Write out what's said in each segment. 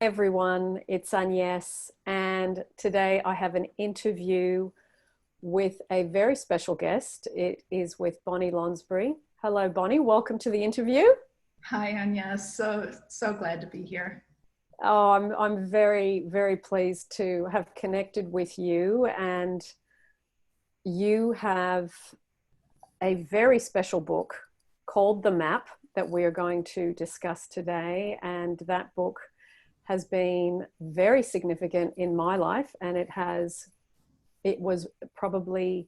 everyone, it's Agnes, and today I have an interview with a very special guest. It is with Boni Lonnsburry. Hello, Boni. Welcome to the interview. Hi, Agnes. So glad to be here. Oh, I'm very, very pleased to have connected with you, and you have a very special book called The Map that we are going to discuss today, and that book has been very significant in my life, and it was probably,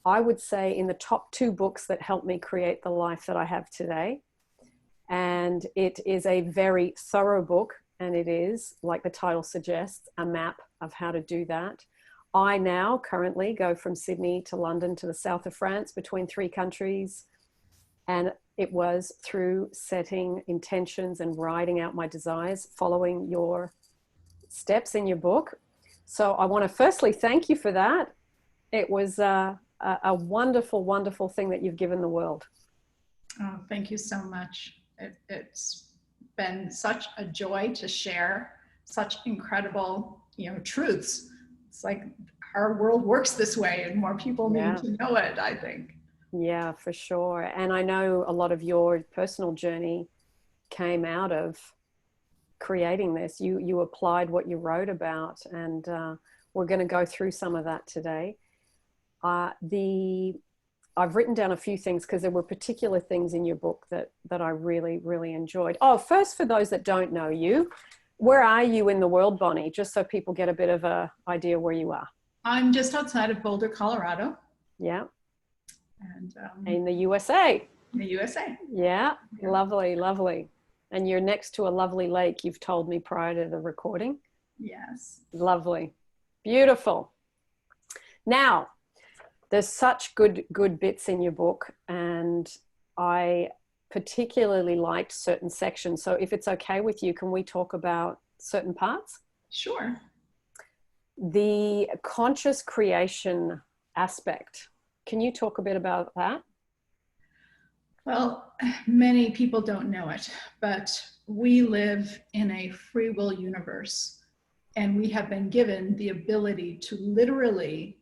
I would say, in the top two books that helped me create the life that I have today. And it is a very thorough book, and it is, like the title suggests, a map of how to do that. I now currently go from Sydney to London to the south of France, between three countries, and it was through setting intentions and writing out my desires, following your steps in your book. So I want to firstly thank you for that. It was a wonderful, wonderful thing that you've given the world. Oh, thank you so much. It's been such a joy to share such incredible, truths. It's like our world works this way, and more people need to know it, I think. Yeah, for sure. And I know a lot of your personal journey came out of creating this. You applied what you wrote about, and we're going to go through some of that today. I've written down a few things because there were particular things in your book that I really, really enjoyed. Oh, first, for those that don't know you, where are you in the world, Boni? Just so people get a bit of an idea where you are. I'm just outside of Boulder, Colorado. Yeah. And in the USA. In the USA. Yeah, lovely, lovely. And you're next to a lovely lake, you've told me prior to the recording. Yes. Lovely. Beautiful. Now, there's such good bits in your book, and I particularly liked certain sections. So if it's okay with you, can we talk about certain parts? Sure. The conscious creation aspect. Can you talk a bit about that? Well, many people don't know it, but we live in a free will universe, and we have been given the ability to literally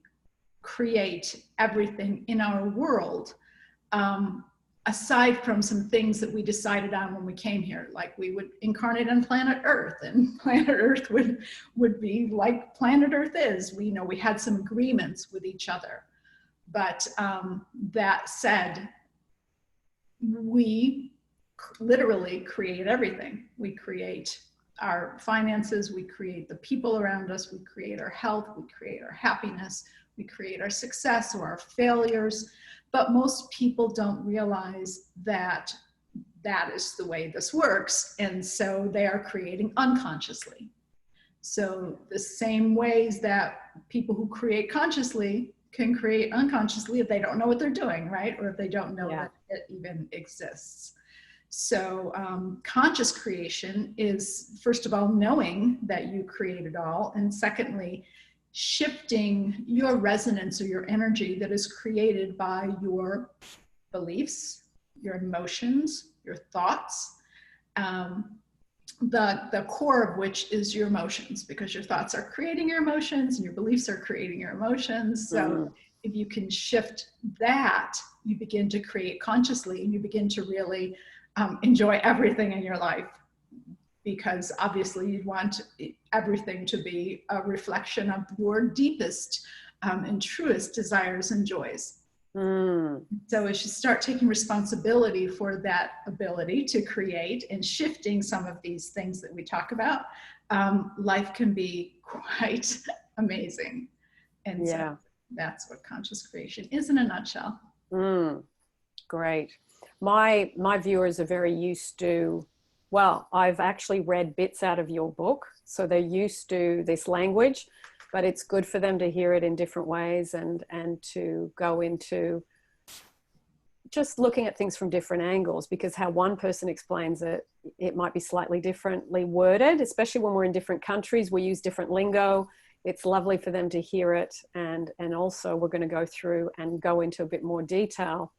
create everything in our world, aside from some things that we decided on when we came here. Like, we would incarnate on planet Earth, and planet Earth would be like planet Earth is. We had some agreements with each other. But that said, we literally create everything. We create our finances, we create the people around us, we create our health, we create our happiness, we create our success or our failures. But most people don't realize that that is the way this works. And so they are creating unconsciously. So the same ways that people who create consciously can create unconsciously if they don't know what they're doing, right? Or if they don't know that it even exists. So conscious creation is, first of all, knowing that you create it all. And secondly, shifting your resonance or your energy that is created by your beliefs, your emotions, your thoughts, the core of which is your emotions, because your thoughts are creating your emotions and your beliefs are creating your emotions. So if you can shift that, you begin to create consciously, and you begin to really enjoy everything in your life, because obviously you want everything to be a reflection of your deepest and truest desires and joys. So as you start taking responsibility for that ability to create and shifting some of these things that we talk about, life can be quite amazing. And so that's what conscious creation is in a nutshell. Great. My viewers are very used to, well, I've actually read bits out of your book, so they're used to this language, but it's good for them to hear it in different ways and to go into just looking at things from different angles, because how one person explains it, it might be slightly differently worded, especially when we're in different countries, we use different lingo. It's lovely for them to hear it. And also we're going to go through and go into a bit more detail.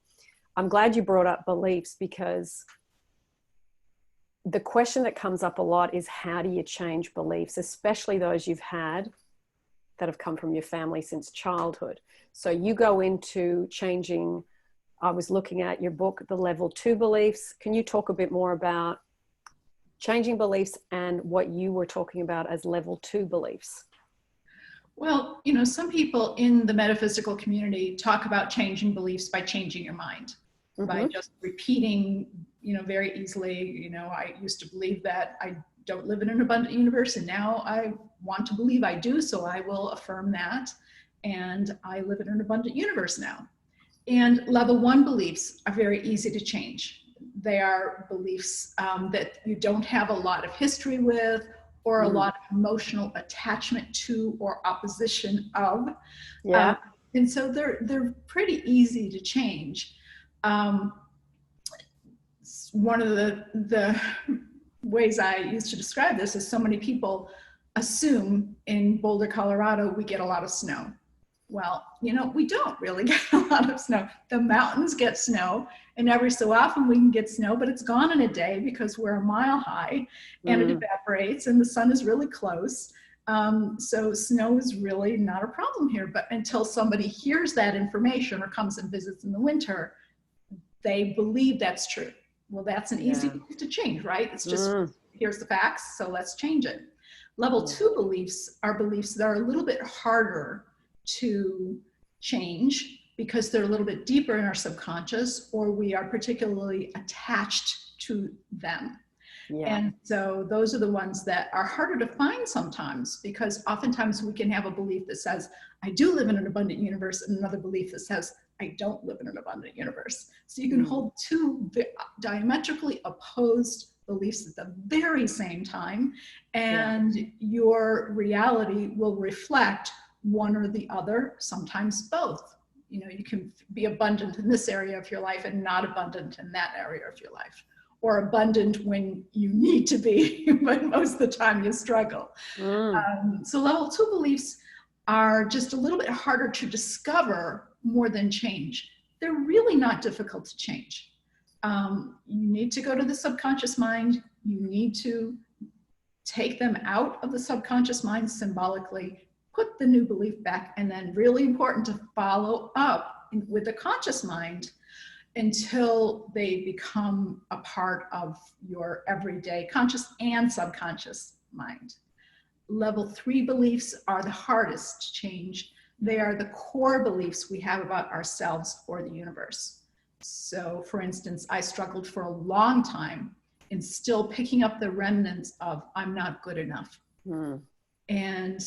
I'm glad you brought up beliefs, because the question that comes up a lot is, how do you change beliefs, especially those you've had that have come from your family since childhood? So you go into changing, I was looking at your book, the level 2 beliefs. Can you talk a bit more about changing beliefs and what you were talking about as level 2 beliefs? Well, you know, some people in the metaphysical community talk about changing beliefs by changing your mind, by just repeating, you know, very easily, you know, I used to believe that I don't live in an abundant universe, and now I want to believe I do, so I will affirm that, and I live in an abundant universe now. And level 1 beliefs are very easy to change. They are beliefs that you don't have a lot of history with, or a lot of emotional attachment to, or opposition of. Yeah. And so they're pretty easy to change. One of the ways I used to describe this is, so many people assume in Boulder, Colorado, we get a lot of snow. Well, you know, we don't really get a lot of snow. The mountains get snow, and every so often we can get snow, but it's gone in a day because we're a mile high, and it evaporates, and the sun is really close. So snow is really not a problem here. But until somebody hears that information or comes and visits in the winter, they believe that's true. Well, that's an easy belief to change, right? It's just, here's the facts, so let's change it. Level 2 beliefs are beliefs that are a little bit harder to change because they're a little bit deeper in our subconscious, or we are particularly attached to them. And so those are the ones that are harder to find sometimes, because oftentimes we can have a belief that says, I do live in an abundant universe, and another belief that says, I don't live in an abundant universe. So you can hold two diametrically opposed beliefs at the very same time, and your reality will reflect one or the other, sometimes both. You know, you can be abundant in this area of your life and not abundant in that area of your life, or abundant when you need to be, but most of the time you struggle. So level 2 beliefs are just a little bit harder to discover more than change. They're really not difficult to change. You need to go to the subconscious mind. You need to take them out of the subconscious mind symbolically, put the new belief back, and then really important to follow up with the conscious mind until they become a part of your everyday conscious and subconscious mind. Level 3 beliefs are the hardest to change. They are the core beliefs we have about ourselves or the universe. So for instance, I struggled for a long time in still picking up the remnants of I'm not good enough. And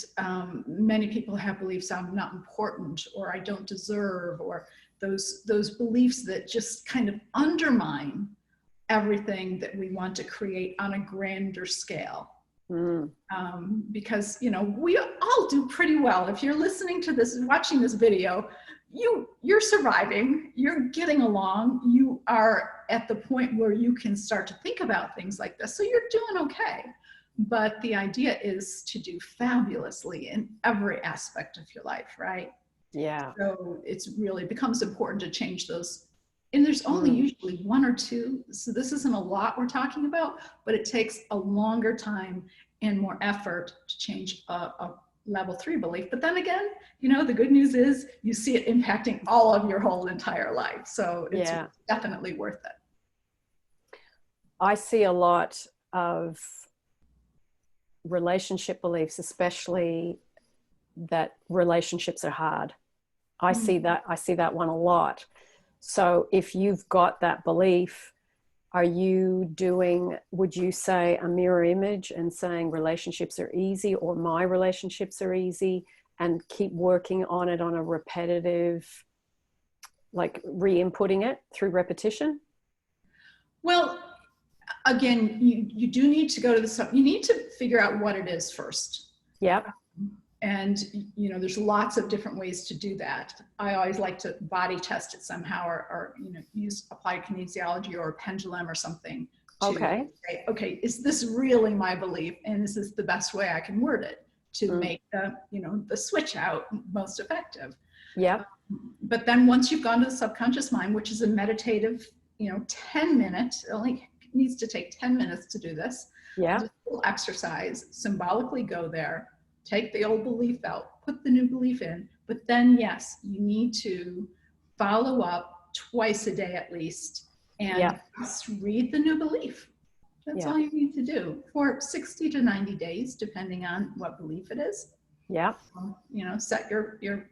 many people have beliefs I'm not important, or I don't deserve, or those beliefs that just kind of undermine everything that we want to create on a grander scale. Because, you know, we all do pretty well. If you're listening to this and watching this video, you're surviving, you're getting along, you are at the point where you can start to think about things like this. So you're doing okay. But the idea is to do fabulously in every aspect of your life, right? Yeah. So it's really becomes important to change those. And there's only usually 1 or 2. So this isn't a lot we're talking about, but it takes a longer time and more effort to change a level 3 belief. But then again, you know, the good news is you see it impacting all of your whole entire life. So it's definitely worth it. I see a lot of relationship beliefs, especially that relationships are hard. I see that one a lot. So if you've got that belief, are you doing, would you say, a mirror image and saying relationships are easy, or my relationships are easy, and keep working on it on a repetitive, like re-inputting it through repetition? Well, again, you do need to go to you need to figure out what it is first. Yep. And, you know, there's lots of different ways to do that. I always like to body test it somehow, or you know, use applied kinesiology or a pendulum or something to say, okay, is this really my belief? And is this the best way I can word it to make the, you know, the switch out most effective? Yeah. But then once you've gone to the subconscious mind, which is a meditative, you know, 10 minutes, only needs to take 10 minutes to do this. Yeah. Just a little exercise, symbolically go there, take the old belief out, put the new belief in. But then, yes, you need to follow up twice a day at least and just read the new belief. That's all you need to do for 60 to 90 days, depending on what belief it is. Yeah. You know, set your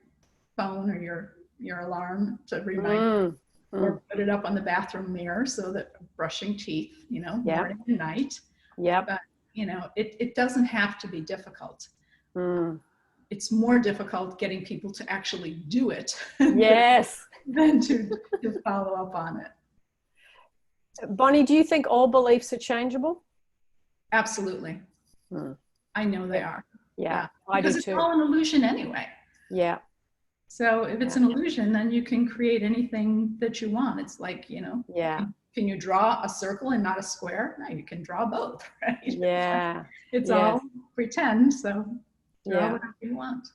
phone or your alarm to remind you, or put it up on the bathroom mirror so that brushing teeth, you know, morning and night. Yeah. But, you know, it doesn't have to be difficult. It's more difficult getting people to actually do it. Yes. than to follow up on it. Boni, do you think all beliefs are changeable? Absolutely. I know they are. Yeah, I do because too. It's all an illusion anyway. Yeah. So if it's an illusion, then you can create anything that you want. It's like, you know, can you draw a circle and not a square? No, you can draw both, right? Yeah. It's all pretend, so draw whatever you want.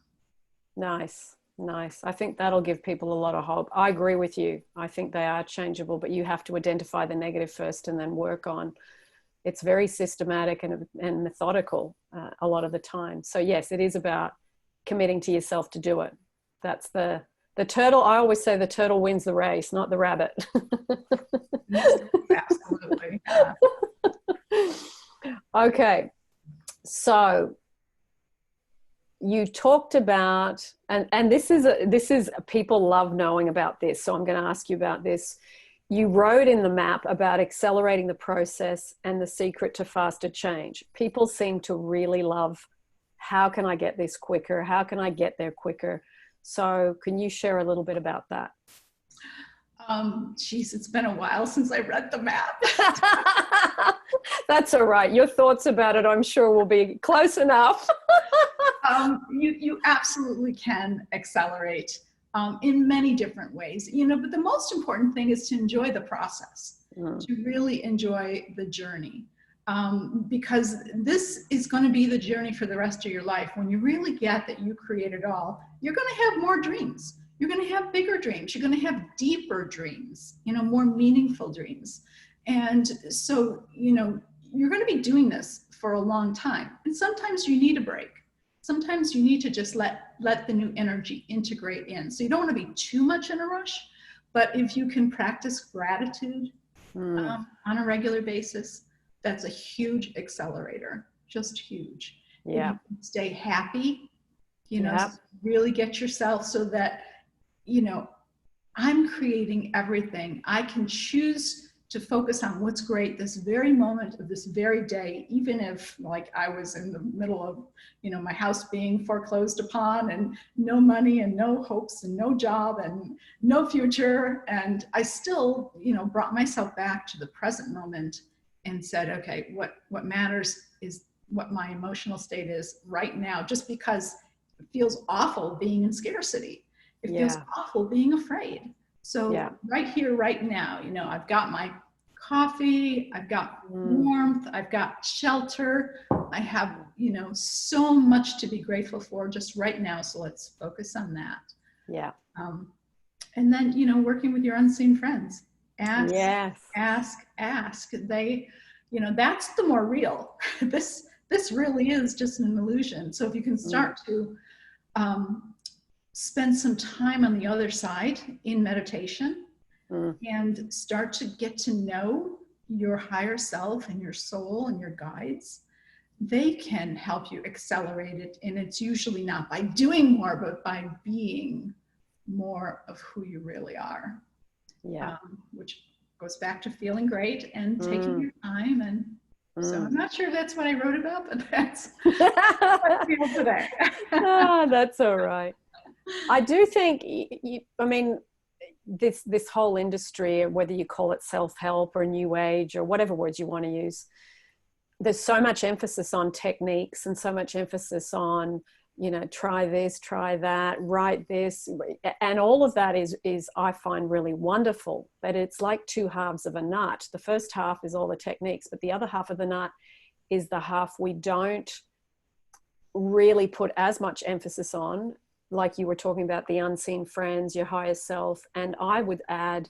Nice. Nice. I think that'll give people a lot of hope. I agree with you. I think they are changeable, but you have to identify the negative first and then work on. It's very systematic and methodical a lot of the time. So yes, it is about committing to yourself to do it. That's the turtle. I always say the turtle wins the race, not the rabbit. Yes, absolutely. Okay. So you talked about, and this is people love knowing about this, so I'm going to ask you about this. You wrote in the map about accelerating the process and the secret to faster change. People seem to really love, how can I get this quicker? How can I get there quicker? So can you share a little bit about that? Geez, it's been a while since I read the map. That's all right. Your thoughts about it, I'm sure, will be close enough. You absolutely can accelerate in many different ways, you know, but the most important thing is to enjoy the process, to really enjoy the journey, because this is going to be the journey for the rest of your life. When you really get that you create it all, you're going to have more dreams. You're going to have bigger dreams. You're going to have deeper dreams, you know, more meaningful dreams. And so, you know, you're going to be doing this for a long time. And sometimes you need a break. Sometimes you need to just let the new energy integrate in. So you don't want to be too much in a rush, but if you can practice gratitude on a regular basis, that's a huge accelerator, just huge. Yeah. You can stay happy, you know, really get yourself so that, you know, I'm creating everything. I can choose to focus on what's great this very moment of this very day, even if, like, I was in the middle of, you know, my house being foreclosed upon and no money and no hopes and no job and no future. And I still, you know, brought myself back to the present moment and said, okay, what matters is what my emotional state is right now, just because it feels awful being in scarcity. It feels awful being afraid. So right here, right now, you know, I've got my coffee, I've got warmth, I've got shelter. I have, you know, so much to be grateful for just right now. So let's focus on that. Yeah. And then, you know, working with your unseen friends. Ask. They, you know, that's the more real. This really is just an illusion. So if you can start to spend some time on the other side in meditation and start to get to know your higher self and your soul and your guides, they can help you accelerate it. And it's usually not by doing more, but by being more of who you really are. Which goes back to feeling great and taking your time. And so I'm not sure that's what I wrote about, but that's what I feel today. That's all right. I do think, I mean, this whole industry, whether you call it self-help or new age or whatever words you want to use, there's so much emphasis on techniques and so much emphasis on, you know, try this, try that, write this. And all of that is I find really wonderful, but it's like two halves of a nut. The first half is all the techniques, but the other half of the nut is the half we don't really put as much emphasis on, like you were talking about, the unseen friends, your higher self. And I would add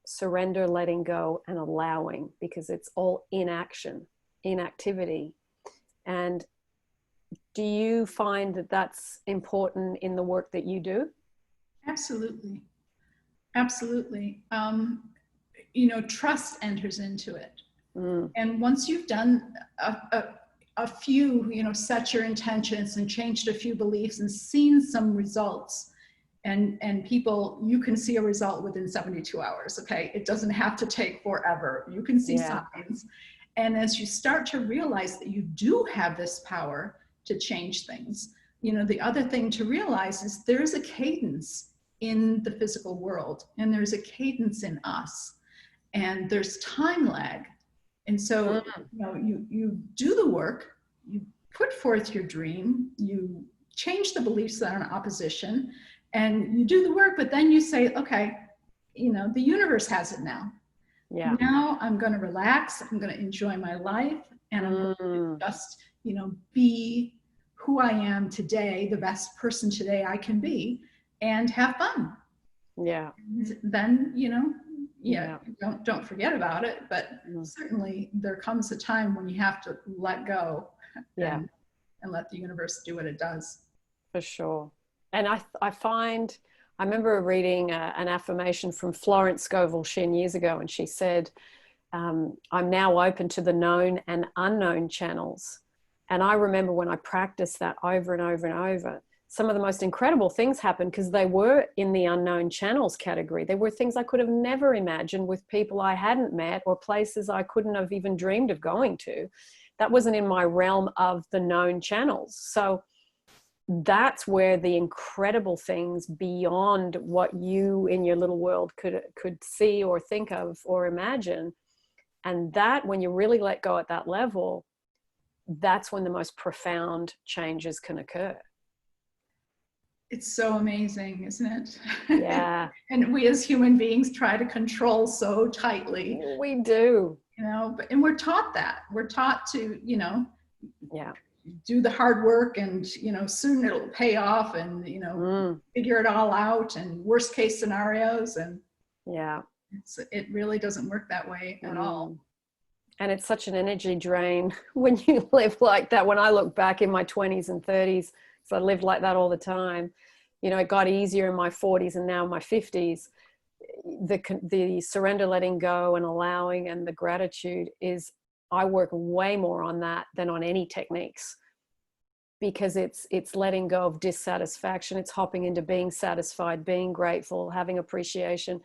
surrender, letting go, and allowing, because it's all inactivity. And do you find that that's important in the work that you do? Absolutely. Absolutely. Trust enters into it. And once you've done a few, set your intentions and changed a few beliefs and seen some results, and people, you can see a result within 72 hours. Okay. It doesn't have to take forever. You can see signs. And as you start to realize that you do have this power to change things, the other thing to realize is there's a cadence in the physical world, and there's a cadence in us, and there's time lag. And so, you do the work, you put forth your dream, you change the beliefs that are in opposition, and you do the work, but then you say, okay, the universe has it now. Yeah. Now I'm going to relax. I'm going to enjoy my life, and I'm going to just, be who I am today, the best person today I can be, and have fun. Yeah. And then, don't forget about it, but certainly there comes a time when you have to let go and let the universe do what it does. For sure. And I find, I remember reading an affirmation from Florence Scovel Shinn years ago, and she said, I'm now open to the known and unknown channels. And I remember when I practiced that over and over and over, some of the most incredible things happened because they were in the unknown channels category. They were things I could have never imagined, with people I hadn't met or places I couldn't have even dreamed of going to. That wasn't in my realm of the known channels. So that's where the incredible things beyond what you in your little world could see or think of or imagine. And that, when you really let go at that level, that's when the most profound changes can occur. It's so amazing, isn't it? Yeah. And we as human beings try to control so tightly. We do. And we're taught that. We're taught to, do the hard work, and, soon it'll pay off, and, figure it all out, and worst case scenarios. And it really doesn't work that way at all. And it's such an energy drain when you live like that. When I look back in my 20s and 30s, so I lived like that all the time. It got easier in my 40s, and now in my 50s, the surrender, letting go, and allowing, and the gratitude is, I work way more on that than on any techniques, because it's letting go of dissatisfaction. It's hopping into being satisfied, being grateful, having appreciation.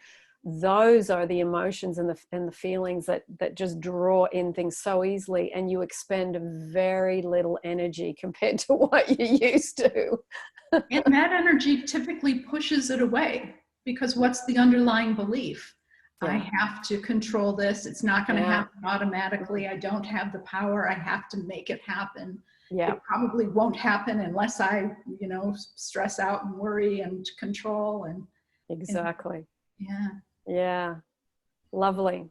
Those are the emotions and the feelings that just draw in things so easily, and you expend very little energy compared to what you used to. And that energy typically pushes it away, because what's the underlying belief? I have to control this. It's not going to happen automatically. I don't have the power. I have to make it happen. It probably won't happen unless I, stress out and worry and control. And exactly. Yeah. Lovely.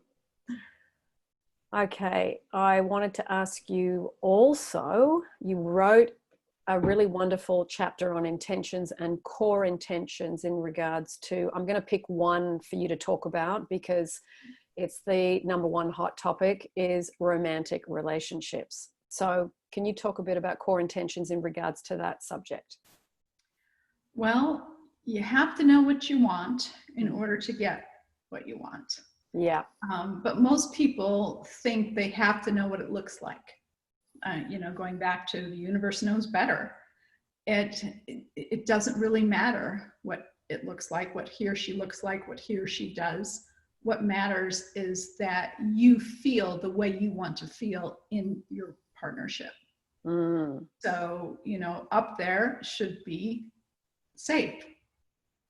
Okay. I wanted to ask you also, you wrote a really wonderful chapter on intentions and core intentions in regards to, I'm going to pick one for you to talk about because it's the number one hot topic, is romantic relationships. So can you talk a bit about core intentions in regards to that subject? Well, you have to know what you want in order to get what you want. Yeah. But most people think they have to know what it looks like. Going back to the universe knows better. It doesn't really matter what it looks like, what he or she looks like, what he or she does. What matters is that you feel the way you want to feel in your partnership. So, up there should be safe.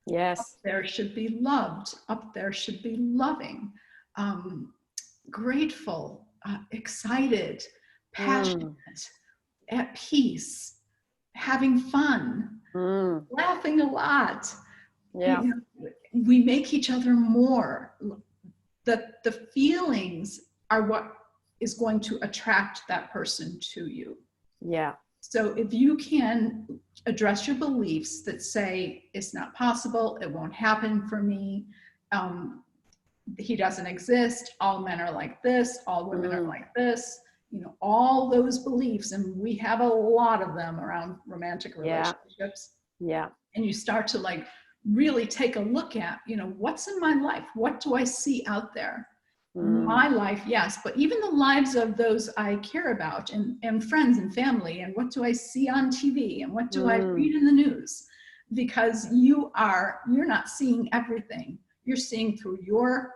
Yes. Up there should be loved. Up there should be loving, grateful, excited, passionate, at peace, having fun, laughing a lot. Yeah. We make each other more. The feelings are what is going to attract that person to you. Yeah. So if you can address your beliefs that say it's not possible, it won't happen for me, he doesn't exist, all men are like this, all women are like this, you know, all those beliefs. And we have a lot of them around romantic relationships. Yeah. And you start to like really take a look at, you know, what's in my life? What do I see out there? My life, yes, but even the lives of those I care about and friends and family, and what do I see on TV, and what do I read in the news? Because you're not seeing everything. You're seeing through your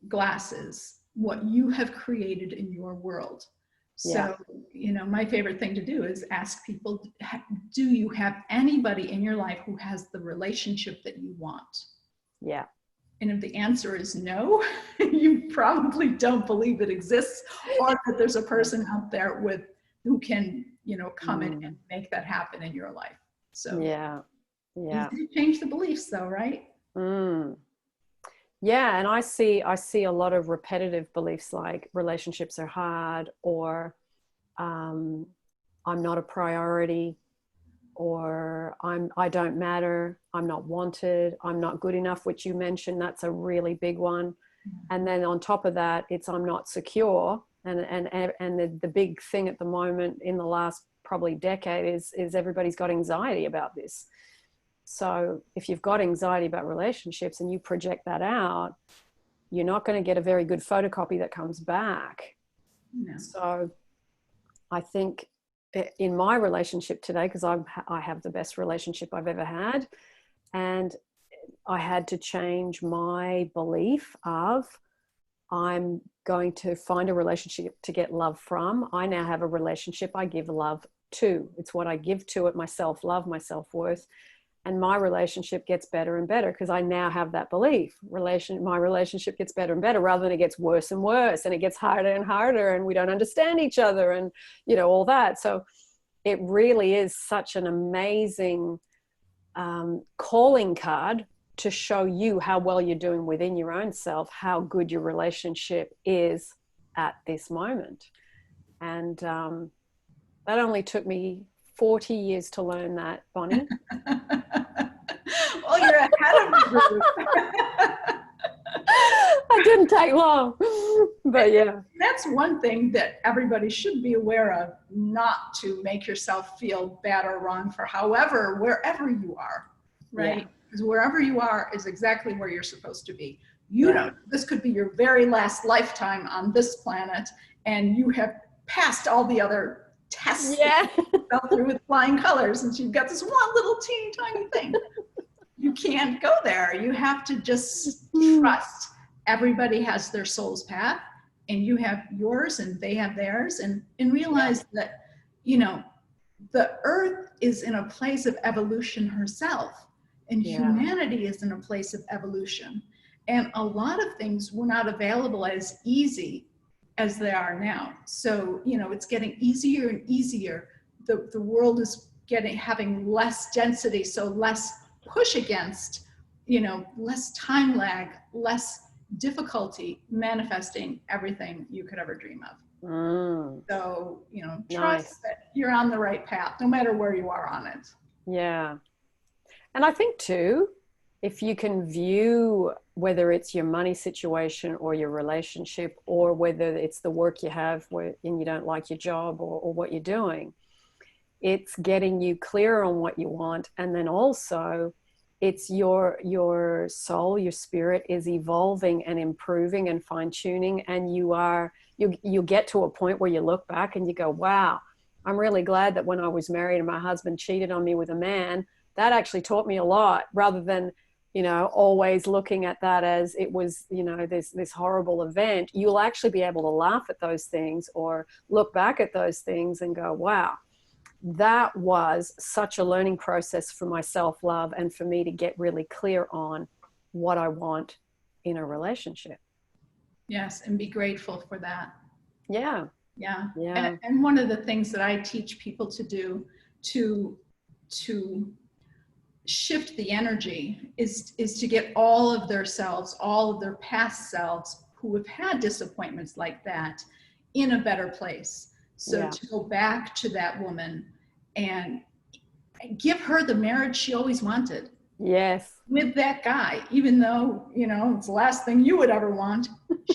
glasses what you have created in your world. So, you know, my favorite thing to do is ask people, do you have anybody in your life who has the relationship that you want? Yeah. And if the answer is no, you probably don't believe it exists, or that there's a person out there who can, you know, come in and make that happen in your life. So easy to change the beliefs though, right? Yeah, and I see a lot of repetitive beliefs like relationships are hard, or I'm not a priority, or I don't matter, I'm not wanted, I'm not good enough, which you mentioned. That's a really big one. And then on top of that, it's I'm not secure. And the big thing at the moment in the last probably decade is everybody's got anxiety about this. So if you've got anxiety about relationships and you project that out, you're not going to get a very good photocopy that comes back. No. So I think in my relationship today, because I have the best relationship I've ever had, and I had to change my belief of I'm going to find a relationship to get love from. I now have a relationship I give love to. It's what I give to it, my self-love, my self-worth. And my relationship gets better and better because I now have that belief. My relationship gets better and better rather than it gets worse and worse, and it gets harder and harder, and we don't understand each other, and, you know, all that. So it really is such an amazing calling card to show you how well you're doing within your own self, how good your relationship is at this moment. And that only took me 40 years to learn that, Boni. Well, you're ahead of the group. It didn't take long, but yeah. That's one thing that everybody should be aware of, not to make yourself feel bad or wrong for wherever you are, right? Because wherever you are is exactly where you're supposed to be. This could be your very last lifetime on this planet, and you have passed all the other tests that you fell through with flying colors, and you've got this one little teeny tiny thing. You can't go there. You have to just trust everybody has their soul's path, and you have yours and they have theirs, and realize that, you know, the earth is in a place of evolution herself, and humanity is in a place of evolution. And a lot of things were not available as easy as they are now. So, you know, it's getting easier and easier. The world is having less density, so less push against, you know, less time lag, less difficulty manifesting everything you could ever dream of. So, you know, trust that you're on the right path, no matter where you are on it. Yeah. And I think too, if you can view whether it's your money situation or your relationship, or whether it's the work you have and you don't like your job or what you're doing, it's getting you clear on what you want. And then also it's your soul, your spirit is evolving and improving and fine tuning. And you get to a point where you look back and you go, wow, I'm really glad that when I was married and my husband cheated on me with a man, that actually taught me a lot, rather than, you know, always looking at that as it was, you know, this horrible event. You'll actually be able to laugh at those things or look back at those things and go, wow, that was such a learning process for my self-love and for me to get really clear on what I want in a relationship. Yes, and be grateful for that. Yeah. And one of the things that I teach people to do to shift the energy is to get all of their selves, all of their past selves who have had disappointments like that, in a better place. So to go back to that woman and give her the marriage she always wanted. Yes. with that guy, even though, you know, it's the last thing you would ever want.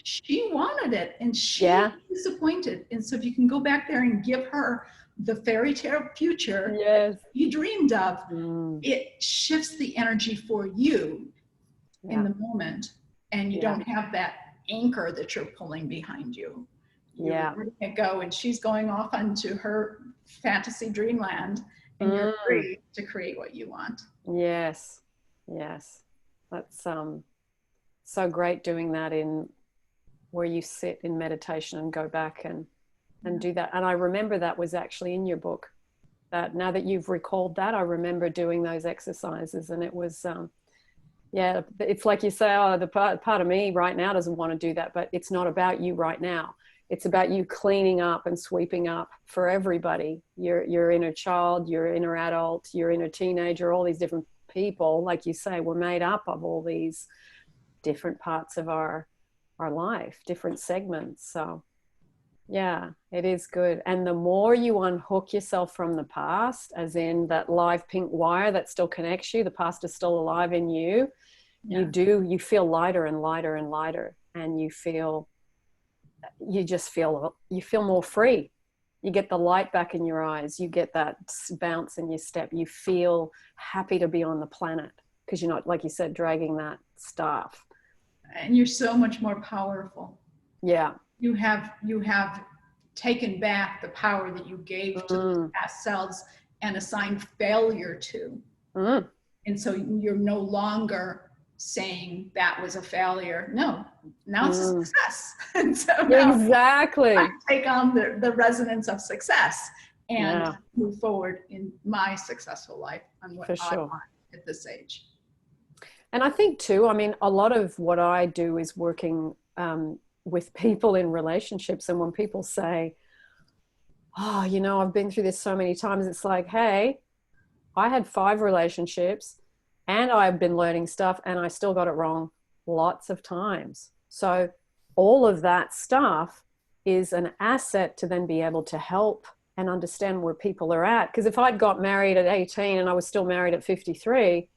She wanted it and she Yeah. was disappointed. And so if you can go back there and give her the fairy tale future Yes. you dreamed of, Mm. it shifts the energy for you in Yeah. the moment. And you Yeah. don't have that anchor that you're pulling behind you. You're Yeah. letting it go, and she's going off onto her fantasy dreamland, and you're Mm. free to create what you want. Yes. Yes. That's so great doing that in where you sit in meditation and go back and do that. And I remember that was actually in your book. That now that you've recalled that, I remember doing those exercises, and it was yeah, it's like you say, oh, the part of me right now doesn't want to do that, but it's not about you right now. It's about you cleaning up and sweeping up for everybody. Your inner child, your inner adult, your inner teenager, all these different people, like you say, we're made up of all these different parts of our life, different segments. So yeah, it is good. And the more you unhook yourself from the past, as in that live pink wire that still connects you, the past is still alive in you, Yeah. you feel lighter and lighter and lighter, and you feel more free. You get the light back in your eyes, you get that bounce in your step, you feel happy to be on the planet because you're not, like you said, dragging that stuff. And you're so much more powerful. Yeah. You have taken back the power that you gave to those past selves and assigned failure to. And so you're no longer saying that was a failure. No, now it's a success. And so now Exactly. I take on the resonance of success and Yeah. move forward in my successful life on what I want at this age. And I think too, I mean, a lot of what I do is working with people in relationships. And when people say, oh, you know, I've been through this so many times, it's like, hey, I had 5 relationships and I've been learning stuff and I still got it wrong lots of times. So all of that stuff is an asset to then be able to help and understand where people are at. Because if I'd got married at 18 and I was still married at 53,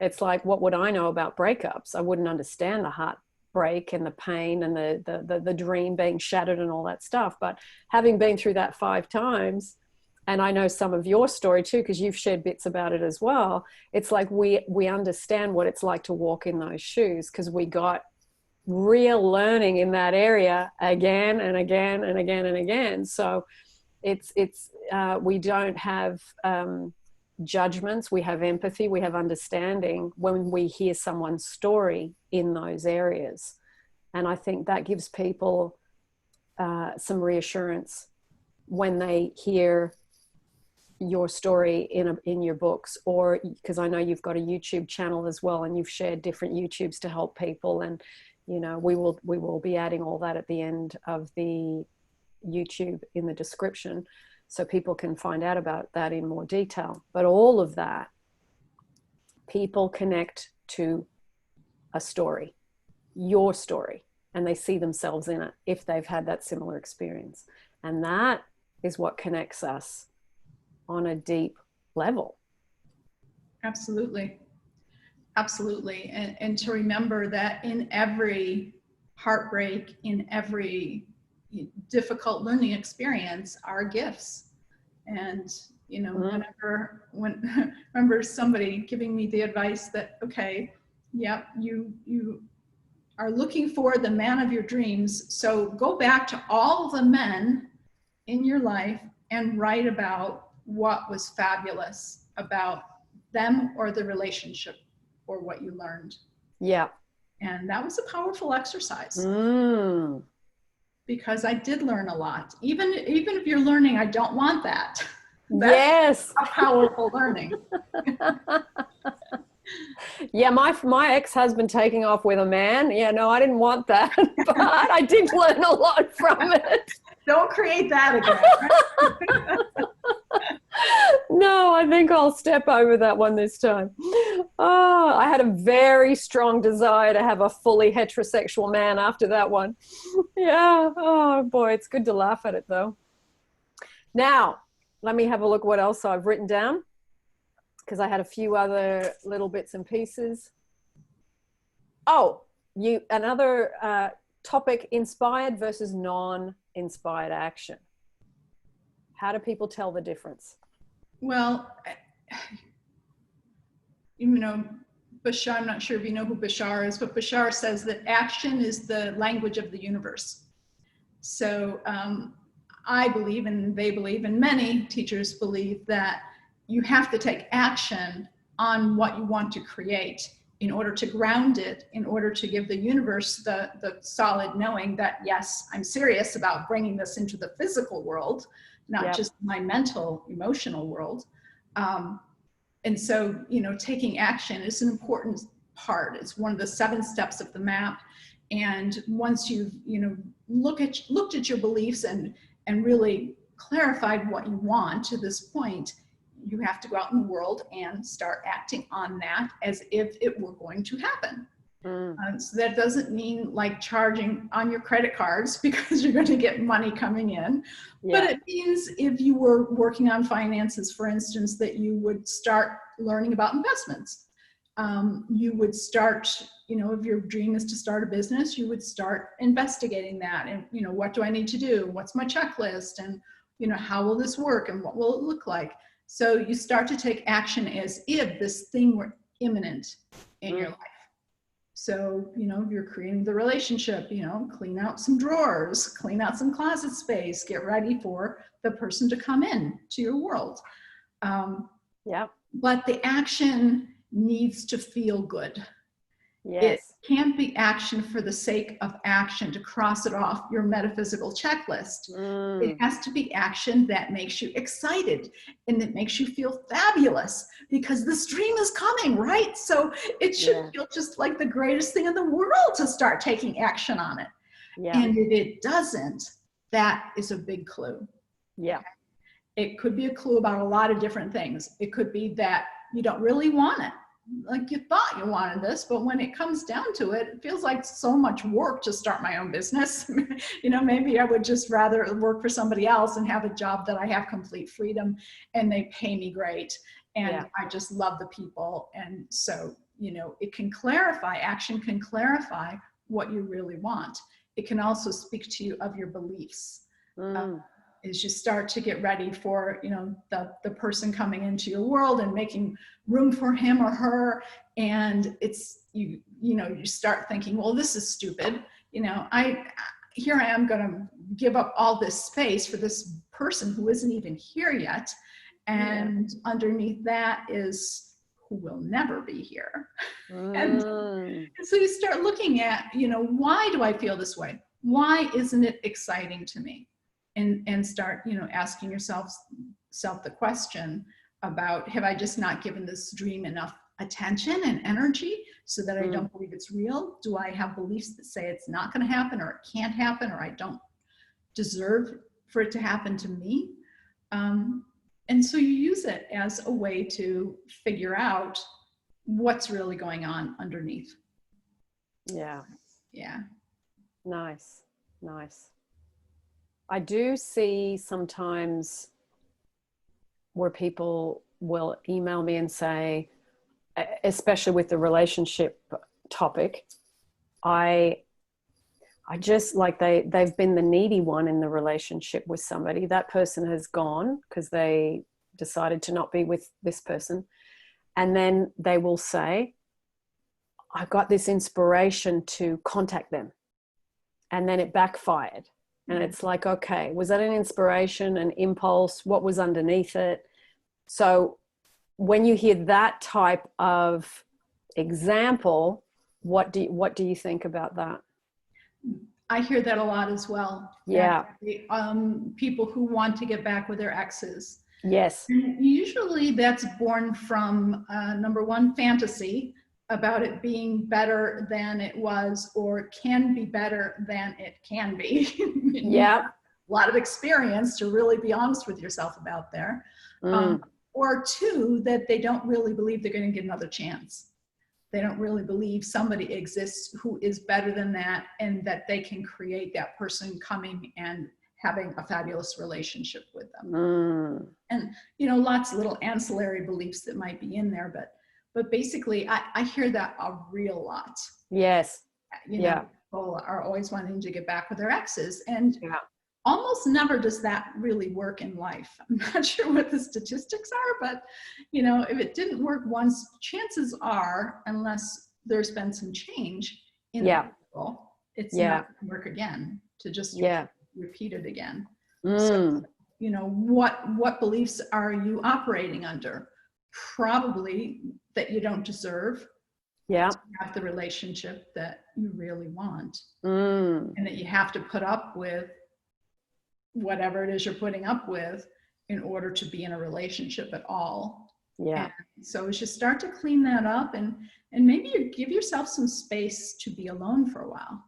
it's like, what would I know about breakups? I wouldn't understand the heartbreak and the pain and the dream being shattered and all that stuff. But having been through that 5 times, and I know some of your story too, because you've shared bits about it as well, it's like we understand what it's like to walk in those shoes because we got real learning in that area again and again and again and again. So it's we don't have judgments, we have empathy, we have understanding when we hear someone's story in those areas. And I think that gives people some reassurance when they hear your story in your books, or because I know you've got a YouTube channel as well and you've shared different YouTubes to help people, and you know we will be adding all that at the end of the YouTube in the description so people can find out about that in more detail. But all of that, people connect to a story, your story, and they see themselves in it if they've had that similar experience. And that is what connects us on a deep level. Absolutely. Absolutely. And to remember that in every heartbreak, in every difficult learning experience are gifts. And, you know, remember somebody giving me the advice that, okay, yep, you are looking for the man of your dreams. So go back to all the men in your life and write about what was fabulous about them or the relationship or what you learned. Yeah. And that was a powerful exercise. Because I did learn a lot. Even if you're learning, I don't want that. That's yes. a powerful learning. Yeah, my ex-husband taking off with a man. Yeah, no, I didn't want that, but I did learn a lot from it. Don't create that again. No, I think I'll step over that one this time. Oh, I had a very strong desire to have a fully heterosexual man after that one. Yeah. Oh, boy, it's good to laugh at it, though. Now, let me have a look what else I've written down. because I had a few other little bits and pieces. Oh, another topic, inspired versus non-inspired action. How do people tell the difference? Well, you know, Bashar, I'm not sure if you know who Bashar is, but Bashar says that action is the language of the universe. So I believe, and they believe, and many teachers believe, that you have to take action on what you want to create in order to ground it, in order to give the universe the solid knowing that, yes, I'm serious about bringing this into the physical world, not just my mental, emotional world. And so, you know, taking action is an important part. It's one of the 7 steps of the map. And once you've, you know, looked at your beliefs and really clarified what you want to this point, you have to go out in the world and start acting on that as if it were going to happen. So that doesn't mean like charging on your credit cards because you're going to get money coming in. But it means if you were working on finances, for instance, that you would start learning about investments. You would start, you know, if your dream is to start a business, you would start investigating that. And, you know, what do I need to do? What's my checklist? And, you know, how will this work? And what will it look like? So you start to take action as if this thing were imminent in your life. So, you know, if you're creating the relationship, you know, clean out some drawers, clean out some closet space, get ready for the person to come in to your world. But the action needs to feel good. It can't be action for the sake of action, to cross it off your metaphysical checklist. It has to be action that makes you excited and that makes you feel fabulous, because this dream is coming, right? So it should feel just like the greatest thing in the world to start taking action on it. And if it doesn't, that is a big clue. It could be a clue about a lot of different things. It could be that you don't really want it. Like you thought you wanted this, but when it comes down to it, it feels like so much work to start my own business. You know, maybe I would just rather work for somebody else and have a job that I have complete freedom and they pay me great. And I just love the people. And so, you know, it can clarify, action can clarify what you really want. It can also speak to you of your beliefs. As you start to get ready for, you know, the person coming into your world and making room for him or her. And it's, you know, you start thinking, well, this is stupid. You know, here I am going to give up all this space for this person who isn't even here yet. And underneath that is who will never be here. And so you start looking at, you know, why do I feel this way? Why isn't it exciting to me? And start, you know, asking yourself the question about, have I just not given this dream enough attention and energy so that I don't believe it's real? Do I have beliefs that say it's not going to happen, or it can't happen, or I don't deserve for it to happen to me? And so you use it as a way to figure out what's really going on underneath. Nice. I do see sometimes where people will email me and say, especially with the relationship topic, I just like they've been the needy one in the relationship with somebody. That person has gone because they decided to not be with this person. And then they will say, I got this inspiration to contact them. And then it backfired. And it's like, okay, was that an inspiration, an impulse? What was underneath it? So when you hear that type of example, what do you think about that? I hear that a lot as well. People who want to get back with their exes. And usually that's born from number one, fantasy about it being better than it was, or can be better than it can be. A lot of experience to really be honest with yourself about there. Or two, that they don't really believe they're going to get another chance. They don't really believe somebody exists who is better than that, and that they can create that person coming and having a fabulous relationship with them. And, lots of little ancillary beliefs that might be in there, but basically I hear that a real lot. Yes. People are always wanting to get back with their exes, and Yeah. almost never does that really work in life. I'm not sure what the statistics are, but if it didn't work once, chances are, unless there's been some change in the people, it's not going to work again, to just repeat it again. So, what beliefs are you operating under? Probably that you don't deserve to have the relationship that you really want, and that you have to put up with whatever it is you're putting up with in order to be in a relationship at all. And so as you start to clean that up, and maybe you give yourself some space to be alone for a while.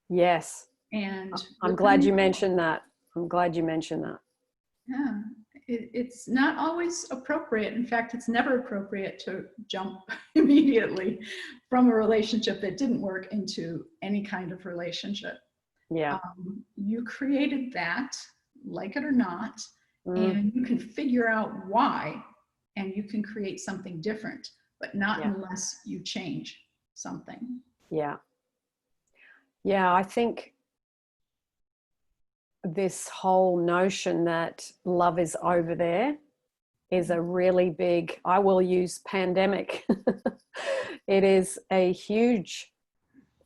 Yes. And I'm glad you mentioned that. Yeah, it's not always appropriate. In fact, it's never appropriate to jump immediately from a relationship that didn't work into any kind of relationship. Yeah. You created that, like it or not, and you can figure out why, and you can create something different, but not unless you change something. Yeah, I think this whole notion that love is over there is a really big, I will use pandemic. It is a huge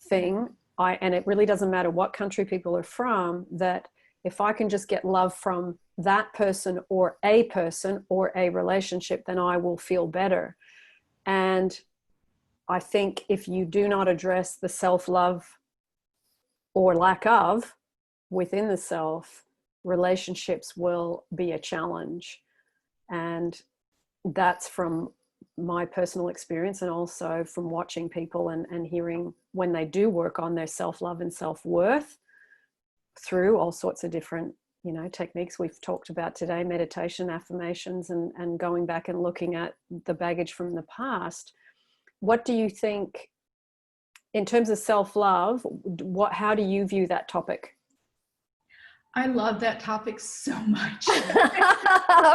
thing. And it really doesn't matter what country people are from, that if I can just get love from that person or a relationship, then I will feel better. And I think if you do not address the self-love or lack of within the self, relationships will be a challenge. And that's from my personal experience, and also from watching people and hearing when they do work on their self-love and self-worth through all sorts of different, techniques we've talked about today, meditation, affirmations, and going back and looking at the baggage from the past. What do you think in terms of self-love? How do you view that topic? I love that topic so much.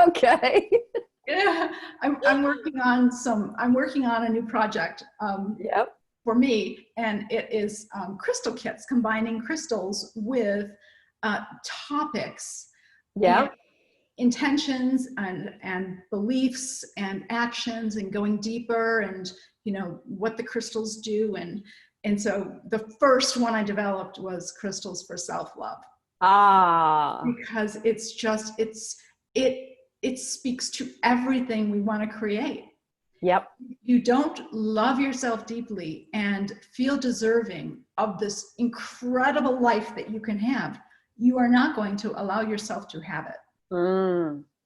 Okay. Yeah, I'm working on a new project for me, and it is crystal kits, combining crystals with topics, and intentions and beliefs and actions, and going deeper, and what the crystals do, and so the first one I developed was crystals for self-love. Because it's just it speaks to everything we want to create. You don't love yourself deeply and feel deserving of this incredible life that you can have, you are not going to allow yourself to have it.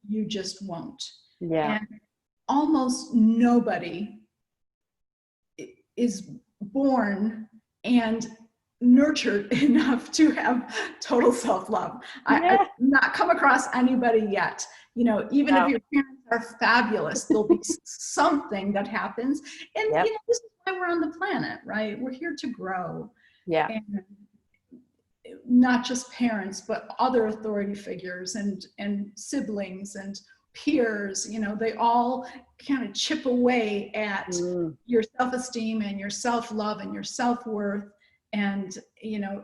You just won't. And almost nobody is born and nurtured enough to have total self-love. I've not come across anybody yet. Even if your parents are fabulous, there'll be something that happens. And this is why we're on the planet, right? We're here to grow. And not just parents, but other authority figures and siblings and peers, they all kind of chip away at your self-esteem and your self-love and your self-worth. And,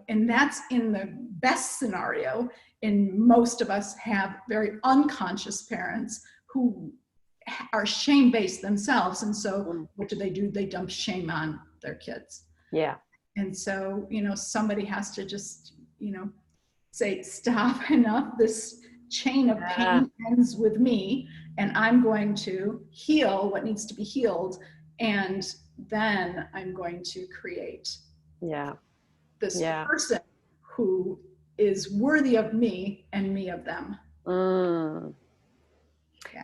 and that's in the best scenario. And most of us have very unconscious parents who are shame-based themselves. And so what do? They dump shame on their kids. And so, somebody has to just, say, stop, enough. This chain of pain ends with me, and I'm going to heal what needs to be healed. And then I'm going to create this person who is worthy of me and me of them.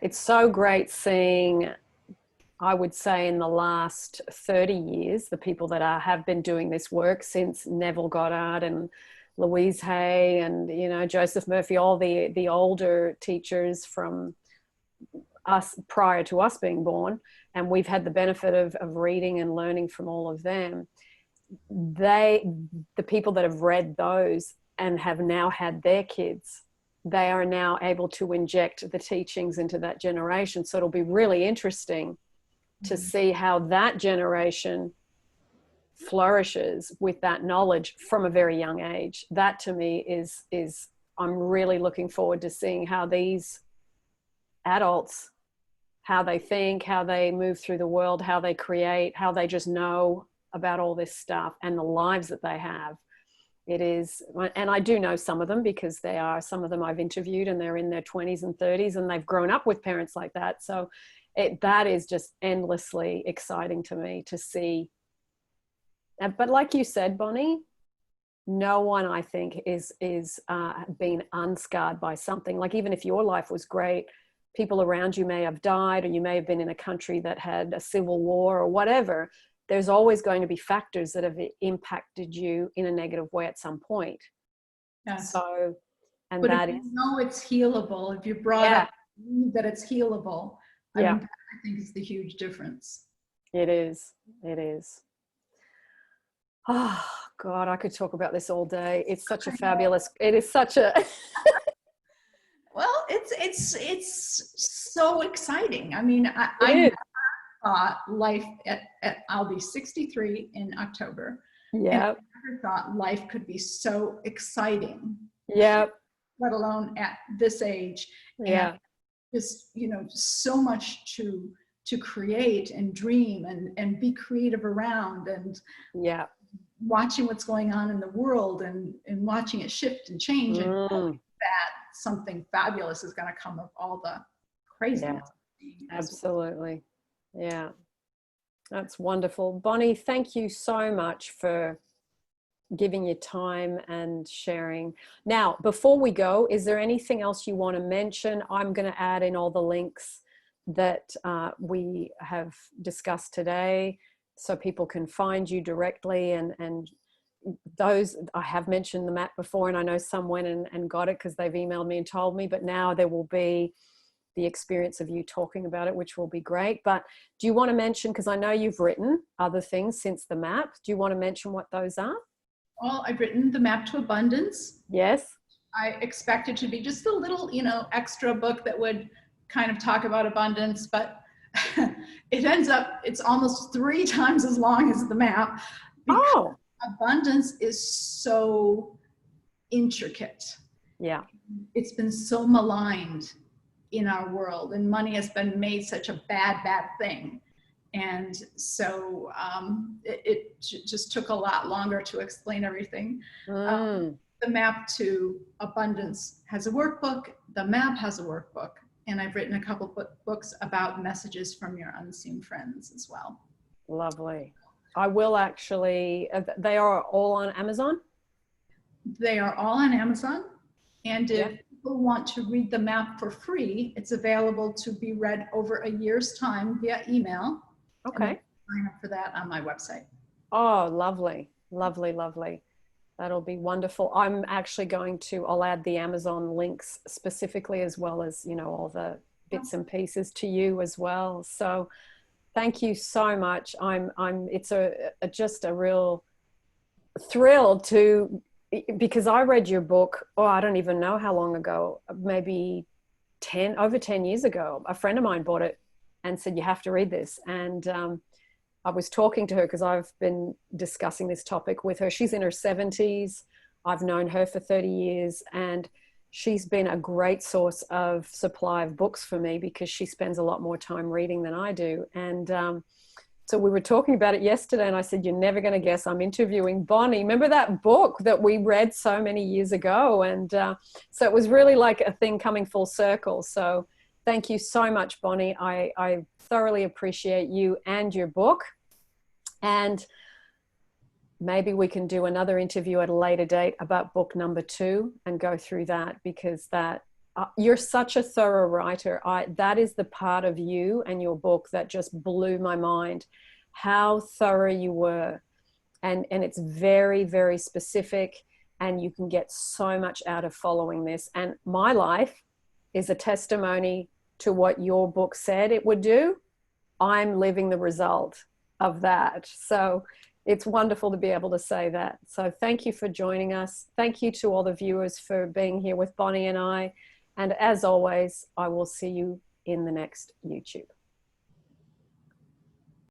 It's so great seeing, I would say, in the last 30 years, the people that have been doing this work since Neville Goddard and Louise Hay and, Joseph Murphy, all the older teachers from us prior to us being born. And we've had the benefit of reading and learning from all of them. The people that have read those and have now had their kids they are now able to inject the teachings into that generation. So it'll be really interesting to see how that generation flourishes with that knowledge from a very young age. That to me is I'm really looking forward to seeing how these adults, how they think, how they move through the world, how they create, how they just know about all this stuff and the lives that they have. It is, and I do know some of them because some of them I've interviewed and they're in their 20s and 30s and they've grown up with parents like that. So that is just endlessly exciting to me to see. But like you said, Boni, no one I think is been unscarred by something. Like even if your life was great, people around you may have died, or you may have been in a country that had a civil war or whatever. There's always going to be factors that have impacted you in a negative way at some point. Yes. So, and but that if is, you know it's healable, if you brought up that it's healable, I mean, that, I think is the huge difference. It is. It is. Oh God, I could talk about this all day. It's such a fabulous. It is such a. Well, it's so exciting. I mean, I thought life I'll be 63 in October. Yeah. And I never thought life could be so exciting. Yeah. Let alone at this age. Yeah. And just, so much to create and dream and be creative around, and watching what's going on in the world and watching it shift and change, and that something fabulous is going to come of all the craziness. Yeah, absolutely. Yeah, that's wonderful. Boni, thank you so much for giving your time and sharing. Now, before we go, is there anything else you want to mention? I'm going to add in all the links that we have discussed today so people can find you directly, and those, I have mentioned the map before, and I know some went and got it because they've emailed me and told me, but now there will be the experience of you talking about it, which will be great. But do you want to mention, because I know you've written other things since the map, do you want to mention what those are? Well, I've written the Map to Abundance. Yes. I expect it to be just a little, extra book that would kind of talk about abundance, but it ends up, it's almost 3 times as long as the map. Oh. Abundance is so intricate. Yeah. It's been so maligned in our world, and money has been made such a bad thing. And so it just took a lot longer to explain everything. The Map to Abundance has a workbook. The map has a workbook. And I've written a couple books about messages from your unseen friends as well. Lovely. I will actually, they are all on Amazon? They are all on Amazon. And if people want to read the map for free, it's available to be read over a year's time via email. Okay. Sign up for that on my website. Oh, lovely. Lovely, lovely. That'll be wonderful. I'm actually I'll add the Amazon links specifically, as well as, all the bits and pieces to you as well. So thank you so much. It's just a real thrill because I read your book, I don't even know how long ago, maybe over 10 years ago. A friend of mine bought it and said, you have to read this. And I was talking to her because I've been discussing this topic with her. She's in her 70s. I've known her for 30 years, and she's been a great source of supply of books for me because she spends a lot more time reading than I do. And so we were talking about it yesterday, and I said, you're never going to guess I'm interviewing Boni. Remember that book that we read so many years ago? And so it was really like a thing coming full circle. So thank you so much, Boni. I thoroughly appreciate you and your book. And maybe we can do another interview at a later date about book number 2 and go through that, because you're such a thorough writer. That is the part of you and your book that just blew my mind, how thorough you were. And it's very, very specific, and you can get so much out of following this. And my life is a testimony to what your book said it would do. I'm living the result of that. So It's wonderful to be able to say that. So thank you for joining us. Thank you to all the viewers for being here with Boni and I. And as always, I will see you in the next YouTube.